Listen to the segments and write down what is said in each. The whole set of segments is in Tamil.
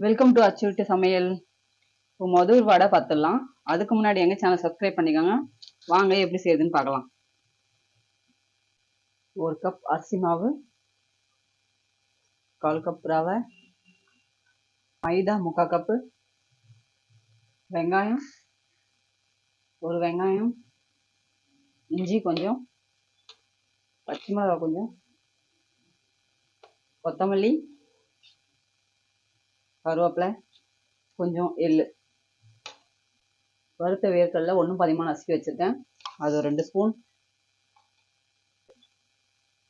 வெல்கம் டு அச்சுவிட்டு சமையல். இப்போ மதுர் வடை பார்த்துடலாம். அதுக்கு முன்னாடி எங்கள் சேனல் சப்ஸ்கிரைப் பண்ணிக்கோங்க. வாங்க எப்படி செய்யுதுன்னு பார்க்கலாம். 1 கப் அரிசி மாவு, 1/4 கப் ரவை, மைதா 3/4 கப்பு, வெங்காயம் 1 வெங்காயம், இஞ்சி கொஞ்சம், பச்சை மிளகாய் கொஞ்சம், கொத்தமல்லி, கருவேப்பிலை கொஞ்சம், எள்ளு, வறுத்த வேர்க்கடலை 1 பாதியமாக நசுக்கி வச்சுருக்கேன், அது ஒரு 2 ஸ்பூன்,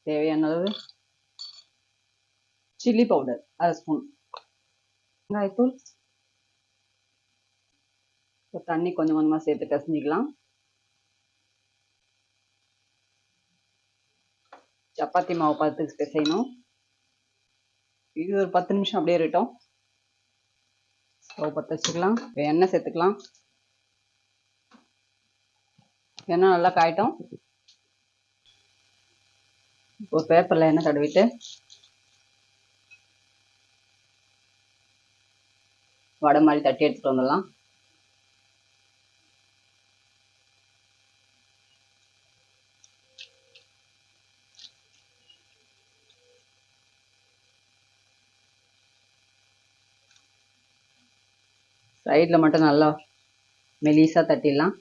தேவையான அளவு சில்லி பவுடர் 1/2 ஸ்பூன், வெங்காயத்தூள், தண்ணி கொஞ்சம் கொஞ்சமாக சேர்த்து கசிஞ்சிக்கலாம். சப்பாத்தி மாவு பதத்துக்கு பிசையணும். இது ஒரு 10 நிமிஷம் அப்படியே இருக்கட்டும். ஸ்டவ் பற்ற வச்சுக்கலாம். எண்ணெய் சேர்த்துக்கலாம். எண்ணெய் நல்லா காயட்டும். ஒரு பேப்பரில் எண்ணெய் தடவிட்டு வடை மாதிரி தட்டி எடுத்துகிட்டு வந்துடலாம். சைடில் மட்டும் நல்லா மெலிசாக தட்டிடலாம்.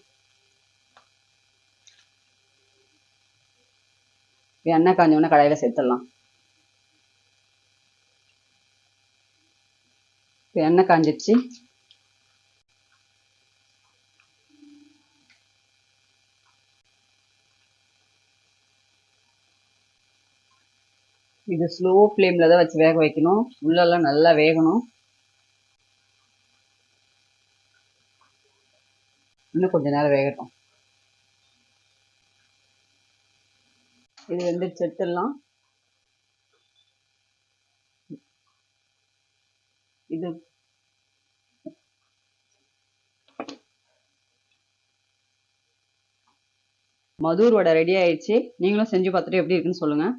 எண்ணெய் காஞ்சோடனே கடாயில் சேர்த்துடலாம். எண்ணெய் காஞ்சிடுச்சு. இது ஸ்லோ ஃப்ளேமில் தான் வச்சு வேக வைக்கணும். உள்ளெல்லாம் நல்லா வேகணும். இன்னும் கொஞ்சம் நேரம் வேகட்டும். இது வெந்துடுச்சு, எடுத்துடலாம். இது மதுர் வடை ரெடி ஆயிடுச்சு. நீங்களும் செஞ்சு பார்த்துட்டு எப்படி இருக்குன்னு சொல்லுங்கள்.